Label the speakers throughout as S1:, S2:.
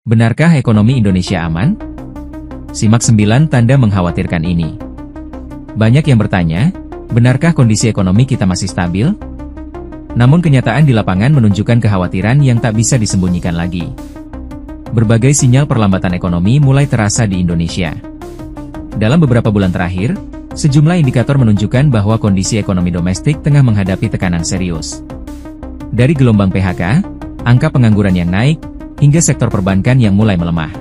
S1: Benarkah ekonomi Indonesia aman? Simak 9 tanda mengkhawatirkan ini. Banyak yang bertanya, benarkah kondisi ekonomi kita masih stabil? Namun kenyataan di lapangan menunjukkan kekhawatiran yang tak bisa disembunyikan lagi. Berbagai sinyal perlambatan ekonomi mulai terasa di Indonesia. Dalam beberapa bulan terakhir, sejumlah indikator menunjukkan bahwa kondisi ekonomi domestik tengah menghadapi tekanan serius. Dari gelombang PHK, angka pengangguran yang naik, hingga sektor perbankan yang mulai melemah.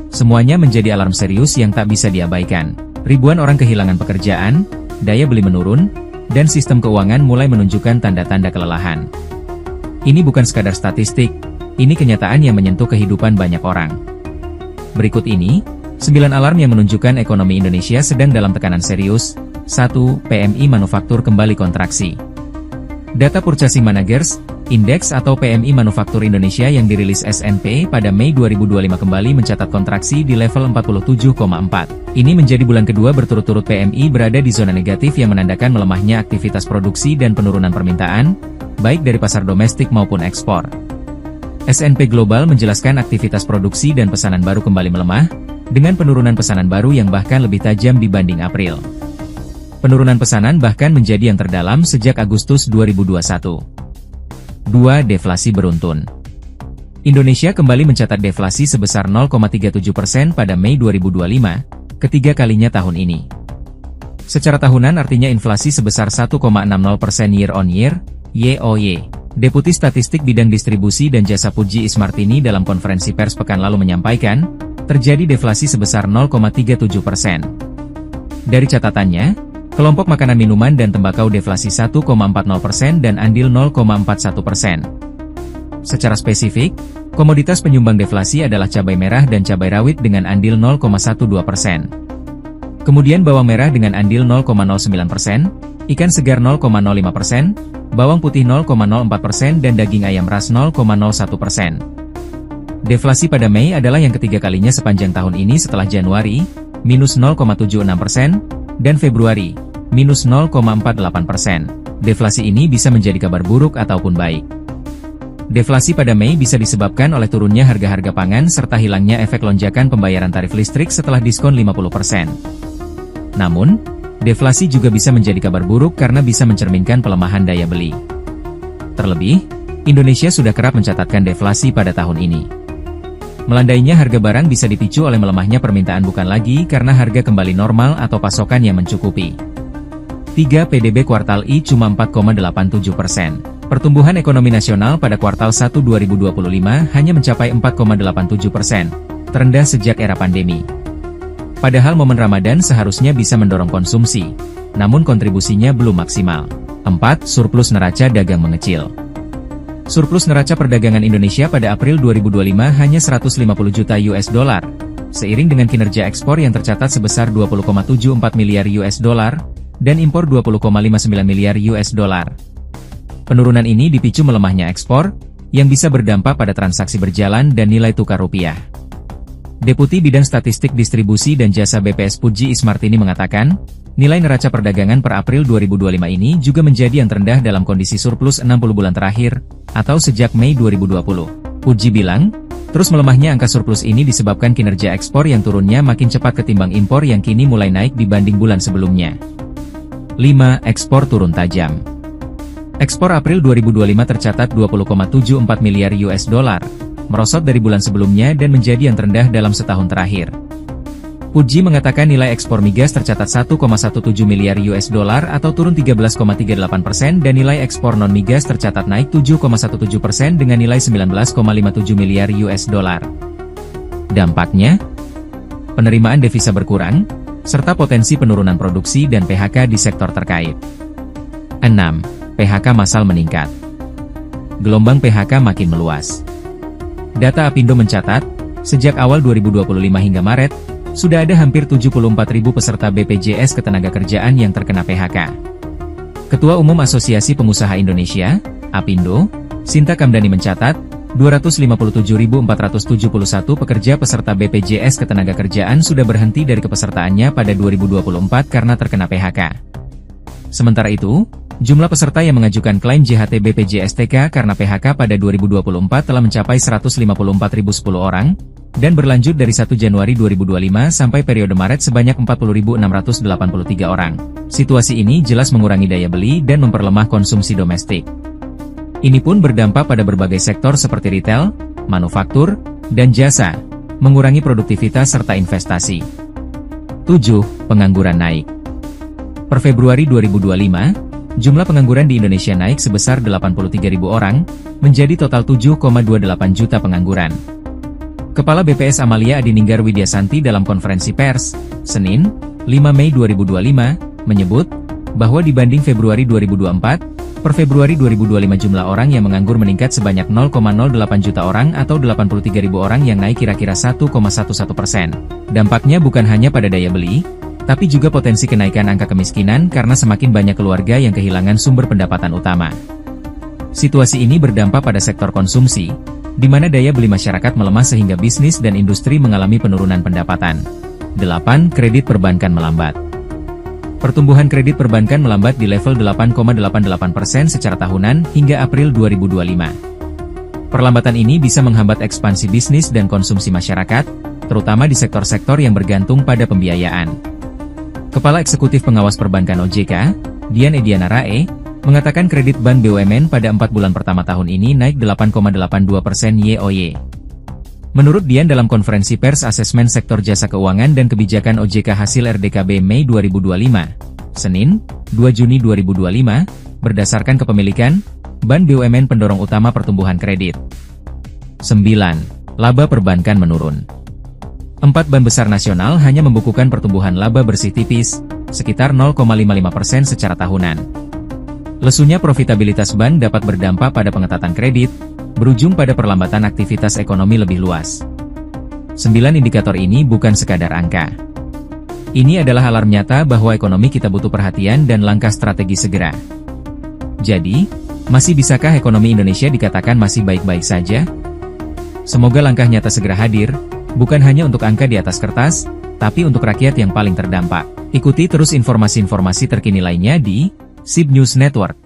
S1: Semuanya menjadi alarm serius yang tak bisa diabaikan. Ribuan orang kehilangan pekerjaan, daya beli menurun, dan sistem keuangan mulai menunjukkan tanda-tanda kelelahan. Ini bukan sekadar statistik, ini kenyataan yang menyentuh kehidupan banyak orang. Berikut ini, 9 alarm yang menunjukkan ekonomi Indonesia sedang dalam tekanan serius. 1. PMI manufaktur kembali kontraksi. Data Purchasing Managers Index atau PMI Manufaktur Indonesia yang dirilis SNP pada Mei 2025 kembali mencatat kontraksi di level 47,4. Ini menjadi bulan kedua berturut-turut PMI berada di zona negatif yang menandakan melemahnya aktivitas produksi dan penurunan permintaan, baik dari pasar domestik maupun ekspor. SNP Global menjelaskan aktivitas produksi dan pesanan baru kembali melemah, dengan penurunan pesanan baru yang bahkan lebih tajam dibanding April. Penurunan pesanan bahkan menjadi yang terdalam sejak Agustus 2021. 2. Deflasi beruntun. Indonesia kembali mencatat deflasi sebesar 0,37% pada Mei 2025, ketiga kalinya tahun ini. Secara tahunan artinya inflasi sebesar 1,60% year-on-year, YoY. Deputi Statistik Bidang Distribusi dan Jasa Puji Ismartini dalam konferensi pers pekan lalu menyampaikan, terjadi deflasi sebesar 0,37%. Dari catatannya, kelompok makanan minuman dan tembakau deflasi 1,40% dan andil 0,41%. Secara spesifik, komoditas penyumbang deflasi adalah cabai merah dan cabai rawit dengan andil 0,12%. Kemudian bawang merah dengan andil 0,09%, ikan segar 0,05%, bawang putih 0,04% dan daging ayam ras 0,01%. Deflasi pada Mei adalah yang ketiga kalinya sepanjang tahun ini setelah Januari, minus 0,76%, dan Februari, minus 0,48%. Deflasi ini bisa menjadi kabar buruk ataupun baik. Deflasi pada Mei bisa disebabkan oleh turunnya harga-harga pangan serta hilangnya efek lonjakan pembayaran tarif listrik setelah diskon 50%. Namun, deflasi juga bisa menjadi kabar buruk karena bisa mencerminkan pelemahan daya beli. Terlebih, Indonesia sudah kerap mencatatkan deflasi pada tahun ini. Melandainya harga barang bisa dipicu oleh melemahnya permintaan bukan lagi karena harga kembali normal atau pasokan yang mencukupi. 3. PDB kuartal I cuma 4,87%. Pertumbuhan ekonomi nasional pada kuartal 1 2025 hanya mencapai 4,87%, terendah sejak era pandemi. Padahal momen Ramadan seharusnya bisa mendorong konsumsi, namun kontribusinya belum maksimal. 4. Surplus neraca dagang mengecil. Surplus neraca perdagangan Indonesia pada April 2025 hanya 150 juta US dollar, seiring dengan kinerja ekspor yang tercatat sebesar 20,74 miliar US dollar, dan impor 20,59 miliar US dollar. Penurunan ini dipicu melemahnya ekspor, yang bisa berdampak pada transaksi berjalan dan nilai tukar rupiah. Deputi Bidang Statistik Distribusi dan Jasa BPS Puji Ismartini mengatakan, nilai neraca perdagangan per April 2025 ini juga menjadi yang terendah dalam kondisi surplus 60 bulan terakhir, atau sejak Mei 2020. Puji bilang, terus melemahnya angka surplus ini disebabkan kinerja ekspor yang turunnya makin cepat ketimbang impor yang kini mulai naik dibanding bulan sebelumnya. 5. Ekspor turun tajam. Ekspor April 2025 tercatat 20,74 miliar US dollar, merosot dari bulan sebelumnya dan menjadi yang terendah dalam setahun terakhir. Puji mengatakan nilai ekspor migas tercatat 1,17 miliar US dollar atau turun 13,38% dan nilai ekspor non-migas tercatat naik 7,17% dengan nilai 19,57 miliar US dollar. Dampaknya, penerimaan devisa berkurang, serta potensi penurunan produksi dan PHK di sektor terkait. 6. PHK massal meningkat. Gelombang PHK makin meluas. Data Apindo mencatat, sejak awal 2025 hingga Maret, sudah ada hampir 74.000 peserta BPJS Ketenagakerjaan yang terkena PHK. Ketua Umum Asosiasi Pengusaha Indonesia, Apindo, Sinta Kamdani mencatat, 257.471 pekerja peserta BPJS Ketenagakerjaan sudah berhenti dari kepesertaannya pada 2024 karena terkena PHK. Sementara itu, jumlah peserta yang mengajukan klaim JHT BPJS TK karena PHK pada 2024 telah mencapai 154.010 orang, dan berlanjut dari 1 Januari 2025 sampai periode Maret sebanyak 40.683 orang. Situasi ini jelas mengurangi daya beli dan memperlemah konsumsi domestik. Ini pun berdampak pada berbagai sektor seperti retail, manufaktur, dan jasa, mengurangi produktivitas serta investasi. 7. Pengangguran naik. Per Februari 2025, jumlah pengangguran di Indonesia naik sebesar 83.000 orang, menjadi total 7,28 juta pengangguran. Kepala BPS Amalia Adininggar Widyasanti dalam konferensi pers, Senin, 5 Mei 2025, menyebut, bahwa dibanding Februari 2024, per Februari 2025 jumlah orang yang menganggur meningkat sebanyak 0,08 juta orang atau 83.000 orang yang naik kira-kira 1,11%. Dampaknya bukan hanya pada daya beli, tapi juga potensi kenaikan angka kemiskinan karena semakin banyak keluarga yang kehilangan sumber pendapatan utama. Situasi ini berdampak pada sektor konsumsi, di mana daya beli masyarakat melemah sehingga bisnis dan industri mengalami penurunan pendapatan. 8. Kredit perbankan melambat. Pertumbuhan kredit perbankan melambat di level 8,88% secara tahunan hingga April 2025. Perlambatan ini bisa menghambat ekspansi bisnis dan konsumsi masyarakat, terutama di sektor-sektor yang bergantung pada pembiayaan. Kepala Eksekutif Pengawas Perbankan OJK, Dian Ediana Rae, mengatakan kredit bank BUMN pada 4 bulan pertama tahun ini naik 8,82% YoY. Menurut Dian dalam konferensi pers asesmen sektor jasa keuangan dan kebijakan OJK hasil RDKB Mei 2025, Senin, 2 Juni 2025, berdasarkan kepemilikan, bank BUMN pendorong utama pertumbuhan kredit. 9. Laba perbankan menurun. 4 bank besar nasional hanya membukukan pertumbuhan laba bersih tipis, sekitar 0,55% secara tahunan. Lesunya profitabilitas bank dapat berdampak pada pengetatan kredit, berujung pada perlambatan aktivitas ekonomi lebih luas. 9 indikator ini bukan sekadar angka. Ini adalah alarm nyata bahwa ekonomi kita butuh perhatian dan langkah strategi segera. Jadi, masih bisakah ekonomi Indonesia dikatakan masih baik-baik saja? Semoga langkah nyata segera hadir, bukan hanya untuk angka di atas kertas, tapi untuk rakyat yang paling terdampak. Ikuti terus informasi-informasi terkini lainnya di SIB News Network.